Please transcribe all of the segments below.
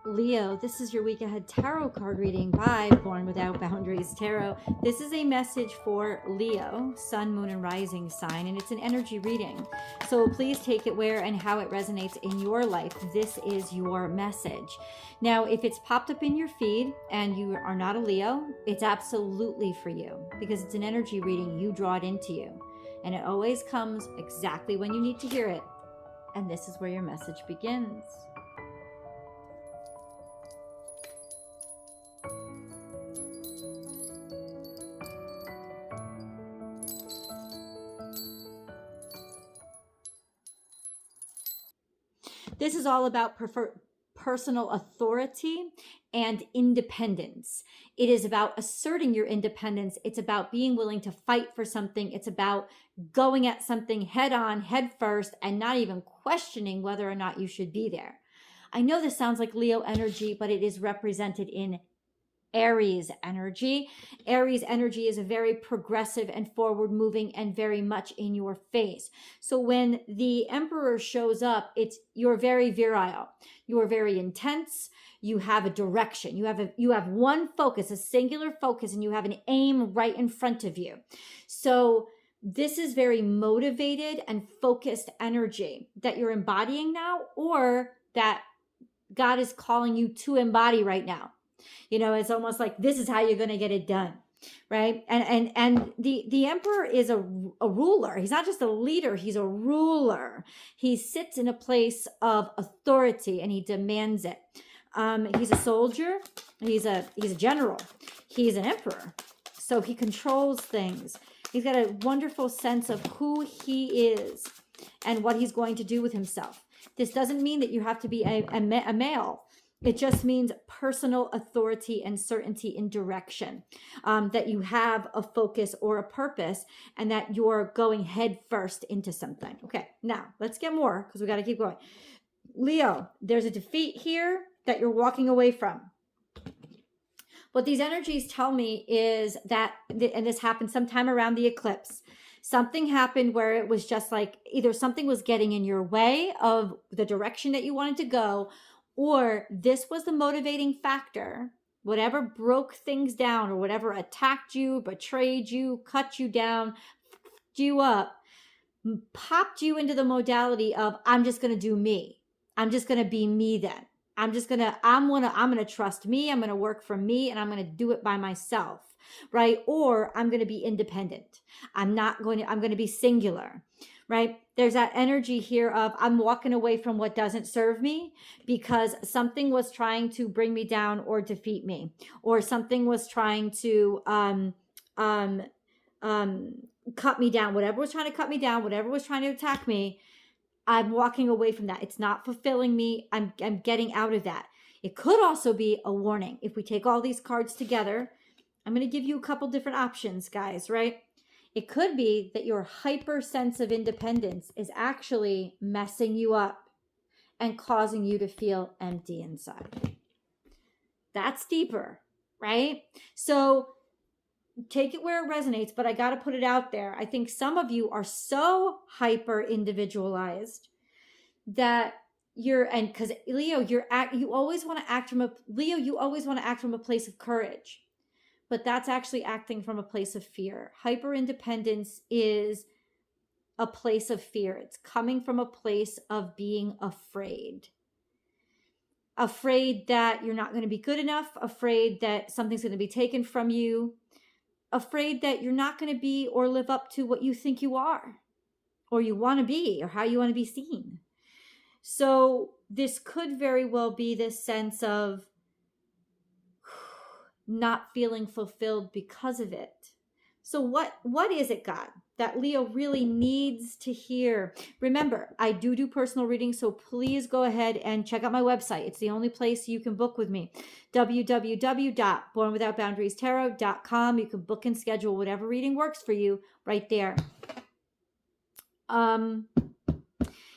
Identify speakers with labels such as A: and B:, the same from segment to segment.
A: Leo, this is your week ahead tarot card reading by Born Without Boundaries Tarot. This is a message for Leo, sun, moon, and rising sign, and it's an energy reading. So please take it where and how it resonates in your life. This is your message. Now, if it's popped up in your feed and you are not a Leo, it's absolutely for you because it's an energy reading. You draw it into you, and it always comes exactly when you need to hear it. And this is where your message begins. This is all about personal authority and independence. It is about asserting your independence. It's about being willing to fight for something. It's about going at something head on, head first, and not even questioning whether or not you should be there. I know this sounds like Leo energy, but it is represented in Aries energy. Aries energy is a very progressive and forward moving and very much in your face. So when the Emperor shows up, you're very virile. You're very intense. You have a direction. You have one focus, a singular focus, and you have an aim right in front of you. So this is very motivated and focused energy that you're embodying now, or that God is calling you to embody right now. You know, it's almost like this is how you're going to get it done, right? And the Emperor is a ruler. He's not just a leader, he's a ruler. He sits in a place of authority and he demands it. He's a soldier, he's a general, he's an emperor. So he controls things. He's got a wonderful sense of who he is and what he's going to do with himself. This doesn't mean that you have to be a male. It just means personal authority and certainty in direction, that you have a focus or a purpose and that you're going head first into something. Okay, now let's get more because we got to keep going. Leo, there's a defeat here that you're walking away from. What these energies tell me is that, and this happened sometime around the eclipse, something happened where it was just like either something was getting in your way of the direction that you wanted to go, or this was the motivating factor. Whatever broke things down or whatever attacked you, betrayed you, cut you down, fucked you up, popped you into the modality of, I'm just going to do me. I'm just going to be me then. I'm going to trust me. I'm going to work for me and I'm going to do it by myself, right? Or I'm going to be independent. I'm going to be singular, right? There's that energy here of I'm walking away from what doesn't serve me because something was trying to bring me down or defeat me, or something was trying to cut me down. Whatever was trying to cut me down, whatever was trying to attack me, I'm walking away from that. It's not fulfilling me. I'm getting out of that. It could also be a warning. If we take all these cards together, I'm going to give you a couple different options, guys, right? It could be that your hyper sense of independence is actually messing you up and causing you to feel empty inside. That's deeper, right? So take it where it resonates, but I got to put it out there. I think some of you are so hyper individualized that and because Leo, you always want to act from a place of courage. But that's actually acting from a place of fear. Hyper-independence is a place of fear. It's coming from a place of being afraid. Afraid that you're not going to be good enough. Afraid that something's going to be taken from you. Afraid that you're not going to be or live up to what you think you are, or you want to be, or how you want to be seen. So this could very well be this sense of not feeling fulfilled because of it. So what is it, God, that Leo really needs to hear? Remember, I do personal readings, so please go ahead and check out my website. It's the only place you can book with me. www.bornwithoutboundariestarot.com. You can book and schedule whatever reading works for you right there.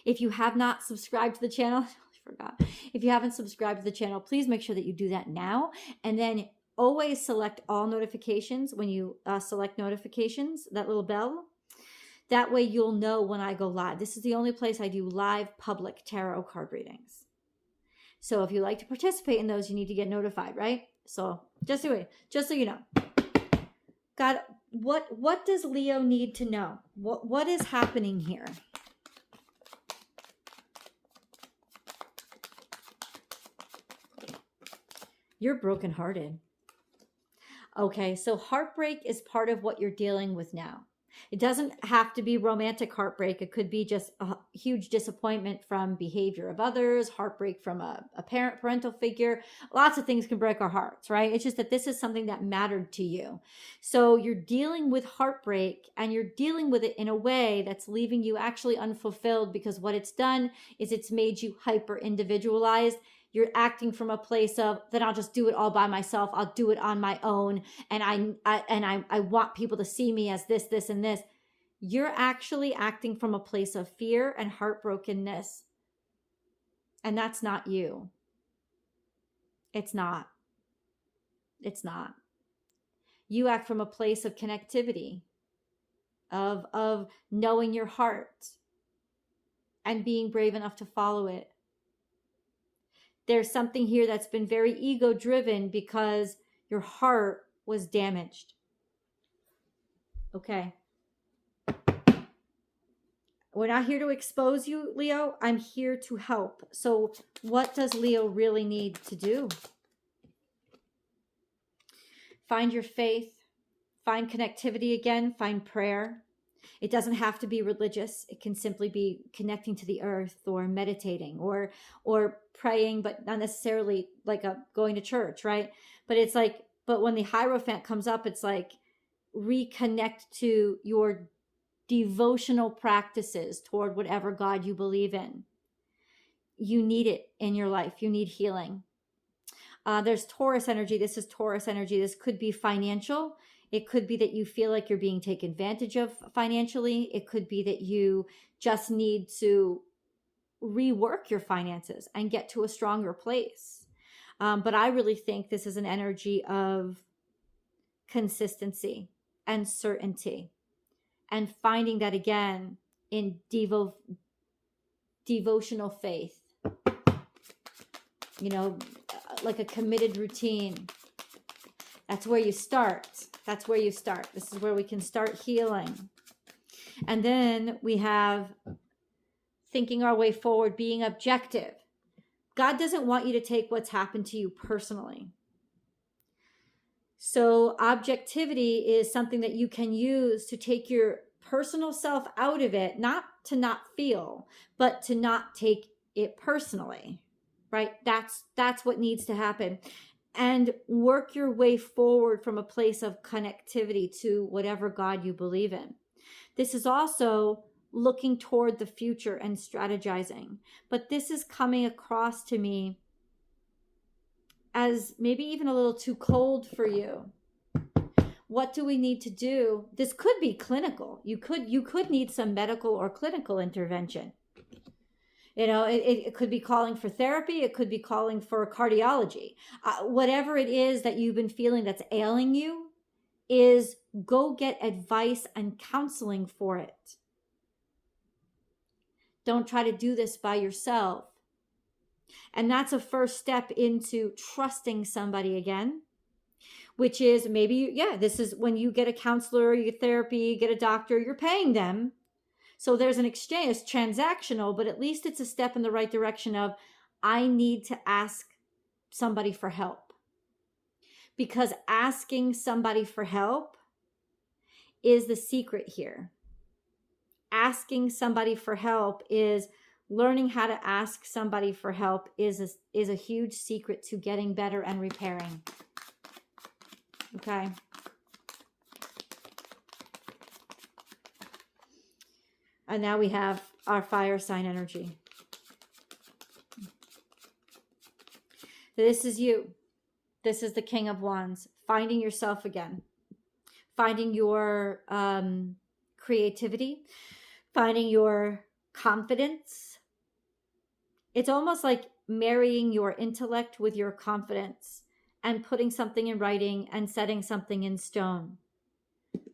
A: If you have not subscribed to the channel, I forgot. If you haven't subscribed to the channel, please make sure that you do that now. And then always select all notifications. When you select notifications, that little bell, that way you'll know when I go live. This is the only place I do live public tarot card readings. So if you like to participate in those, you need to get notified, right? So just so you know. God, what does Leo need to know? What is happening here? You're brokenhearted. Okay, so heartbreak is part of what you're dealing with now. It doesn't have to be romantic heartbreak. It could be just a huge disappointment from behavior of others, heartbreak from a parental figure. Lots of things can break our hearts, right? It's just that this is something that mattered to you. So you're dealing with heartbreak, and you're dealing with it in a way that's leaving you actually unfulfilled, because what it's done is it's made you hyper individualized. You're acting from a place of, then I'll just do it all by myself. I'll do it on my own. And I want people to see me as this, and this. You're actually acting from a place of fear and heartbrokenness. And that's not you. It's not. It's not. You act from a place of connectivity, of knowing your heart and being brave enough to follow it. There's something here that's been very ego driven because your heart was damaged. Okay. We're not here to expose you, Leo. I'm here to help. So what does Leo really need to do? Find your faith. Find connectivity again. Find prayer. It doesn't have to be religious. It can simply be connecting to the earth, or meditating, or praying, but not necessarily like going to church, right? But it's like, but when the Hierophant comes up, it's like reconnect to your devotional practices toward whatever God you believe in. You need it in your life. You need healing. There's Taurus energy. This is Taurus energy. This could be financial. It could be that you feel like you're being taken advantage of financially. It could be that you just need to rework your finances and get to a stronger place. But I really think this is an energy of consistency and certainty, and finding that again in devotional faith, like a committed routine. That's where you start. That's where you start. This is where we can start healing. And then we have thinking our way forward, being objective. God doesn't want you to take what's happened to you personally. So objectivity is something that you can use to take your personal self out of it, not to not feel, but to not take it personally, right? That's what needs to happen. And work your way forward from a place of connectivity to whatever God you believe in. This is also looking toward the future and strategizing. But this is coming across to me as maybe even a little too cold for you. What do we need to do? This could be clinical. You could need some medical or clinical intervention. It could be calling for therapy. It could be calling for cardiology. Whatever it is that you've been feeling that's ailing you, is go get advice and counseling for it. Don't try to do this by yourself. And that's a first step into trusting somebody again, which is maybe, this is when you get a counselor, you get therapy, you get a doctor, you're paying them. So there's an exchange. It's transactional, but at least it's a step in the right direction of, I need to ask somebody for help. Because asking somebody for help is the secret here. Asking somebody for help is learning how to ask somebody for help is a huge secret to getting better and repairing. Okay. And now we have our fire sign energy. This is you. This is the King of Wands. Finding yourself again. Finding your creativity. Finding your confidence. It's almost like marrying your intellect with your confidence and putting something in writing and setting something in stone.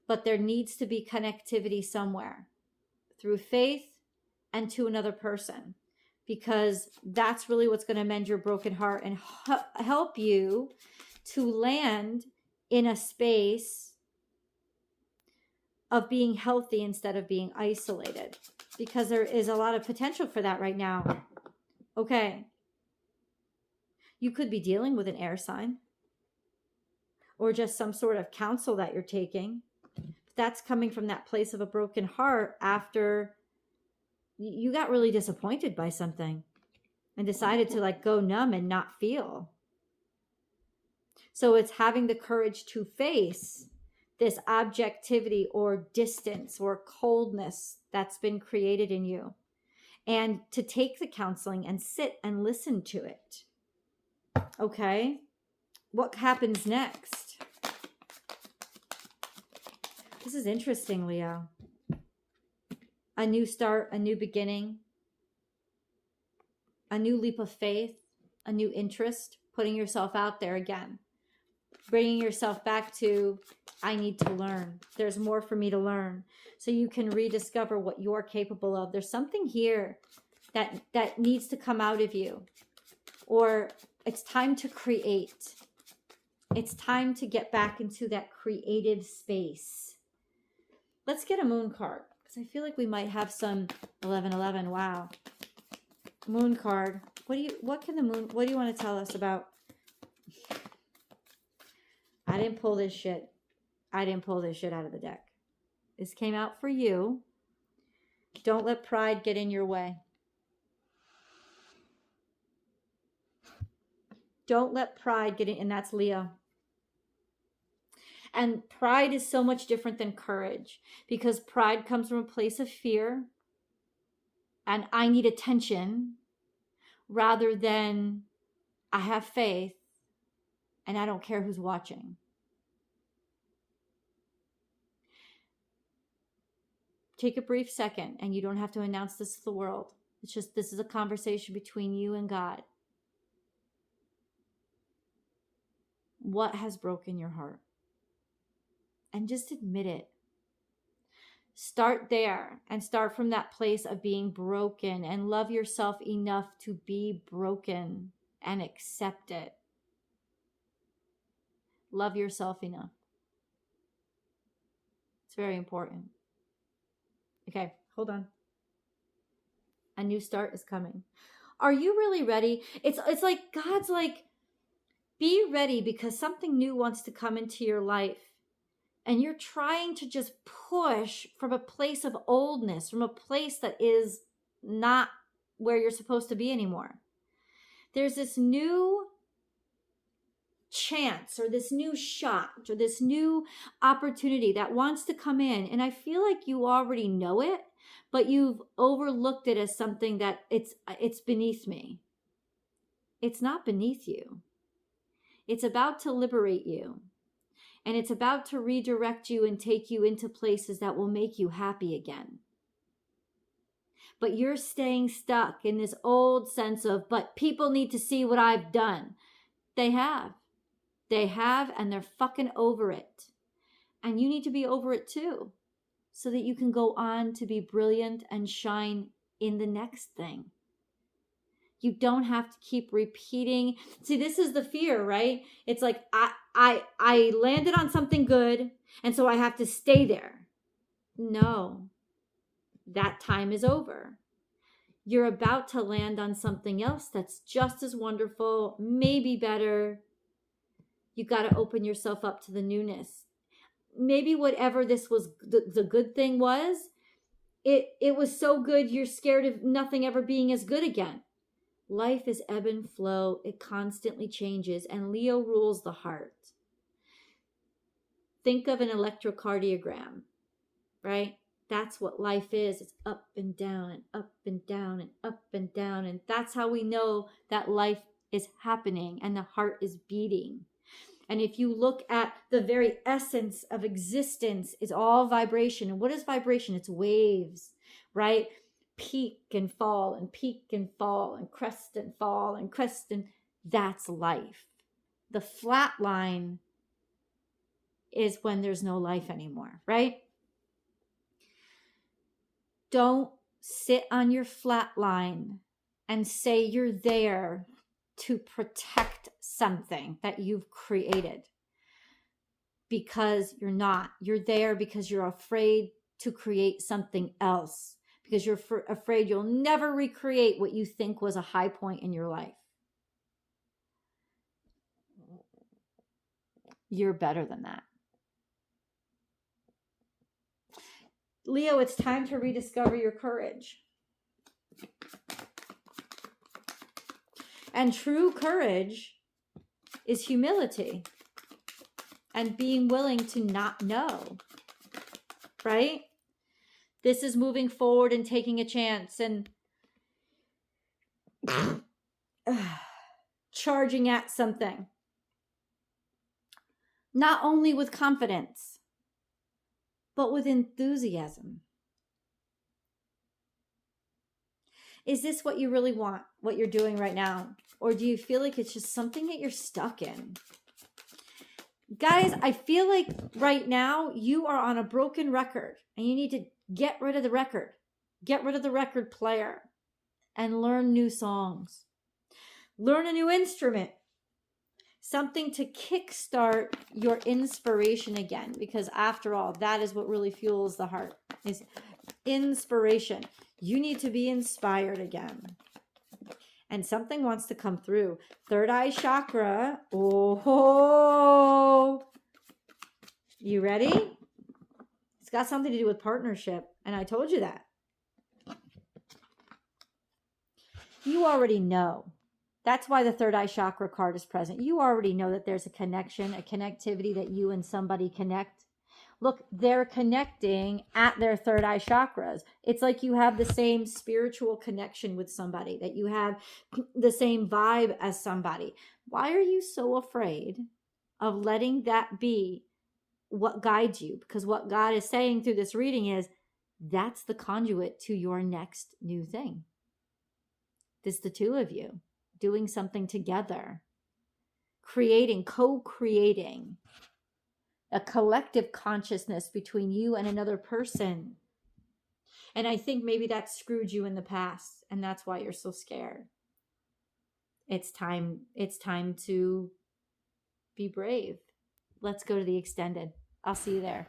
A: But there needs to be connectivity somewhere. Through faith and to another person. because that's really what's going to mend your broken heart and help you to land in a space of being healthy instead of being isolated, because there is a lot of potential for that right now. Okay. You could be dealing with an air sign or just some sort of counsel that you're taking. That's coming from that place of a broken heart after you got really disappointed by something and decided to like go numb and not feel. So it's having the courage to face this objectivity or distance or coldness that's been created in you, and to take the counseling and sit and listen to it. Okay, what happens next? This is interesting, Leo. A new start, a new beginning, a new leap of faith, a new interest, putting yourself out there again, bringing yourself back to, I need to learn. There's more for me to learn. So you can rediscover what you're capable of. There's something here that needs to come out of you, or it's time to create. It's time to get back into that creative space. Let's get a moon card, because I feel like we might have some 1111. Wow. Moon card. What do you want to tell us about? I didn't pull this shit. I didn't pull this shit out of the deck. This came out for you. Don't let pride get in your way. Don't let pride get in, and that's Leo. And pride is so much different than courage, because pride comes from a place of fear and I need attention, rather than I have faith and I don't care who's watching. Take a brief second, and you don't have to announce this to the world. It's just, this is a conversation between you and God. What has broken your heart? And just admit it. Start there and start from that place of being broken, and love yourself enough to be broken and accept it. Love yourself enough. It's very important. Okay, hold on. A new start is coming. Are you really ready? It's like God's like, be ready, because something new wants to come into your life. And you're trying to just push from a place of oldness, from a place that is not where you're supposed to be anymore. There's this new chance, or this new shot, or this new opportunity that wants to come in. And I feel like you already know it, but you've overlooked it as something that it's beneath me. It's not beneath you. It's about to liberate you. And it's about to redirect you and take you into places that will make you happy again. But you're staying stuck in this old sense of, but people need to see what I've done. They have. They have, and they're fucking over it. And you need to be over it too, so that you can go on to be brilliant and shine in the next thing. You don't have to keep repeating. See, this is the fear, right? It's like, I landed on something good, and so I have to stay there. No, that time is over. You're about to land on something else that's just as wonderful, maybe better. You got to open yourself up to the newness. Maybe whatever this was, the good thing was, it was so good you're scared of nothing ever being as good again. Life is ebb and flow. It constantly changes, and Leo rules the heart. Think of an electrocardiogram, right? That's what life is. It's up and down and up and down and up and down. And that's how we know that life is happening and the heart is beating. And if you look at the very essence of existence, it's all vibration. And what is vibration? It's waves, right? Peak and fall and peak and fall and crest and fall and crest, and that's life. The flat line is when there's no life anymore, right? Don't sit on your flat line and say you're there to protect something that you've created, because you're not. You're there because you're afraid to create something else, because you're afraid you'll never recreate what you think was a high point in your life. You're better than that. Leo, it's time to rediscover your courage. And true courage is humility and being willing to not know, right? This is moving forward and taking a chance and charging at something. Not only with confidence, but with enthusiasm. Is this what you really want, what you're doing right now? Or do you feel like it's just something that you're stuck in? Guys, I feel like right now you are on a broken record and you need to get rid of the record. Get rid of the record player and learn new songs. Learn a new instrument. Something to kickstart your inspiration again, because after all, that is what really fuels the heart, is inspiration. You need to be inspired again. And something wants to come through. Third eye chakra. Oh, you ready? It's got something to do with partnership. And I told you that. You already know. That's why the third eye chakra card is present. You already know that there's a connection, a connectivity, that you and somebody connect. Look, they're connecting at their third eye chakras. It's like you have the same spiritual connection with somebody, that you have the same vibe as somebody. Why are you so afraid of letting that be what guides you? Because what God is saying through this reading is, that's the conduit to your next new thing. It's the two of you doing something together, creating, co-creating a collective consciousness between you and another person. And I think maybe that screwed you in the past, and that's why you're so scared. It's time to be brave. Let's go to the extended. I'll see you there.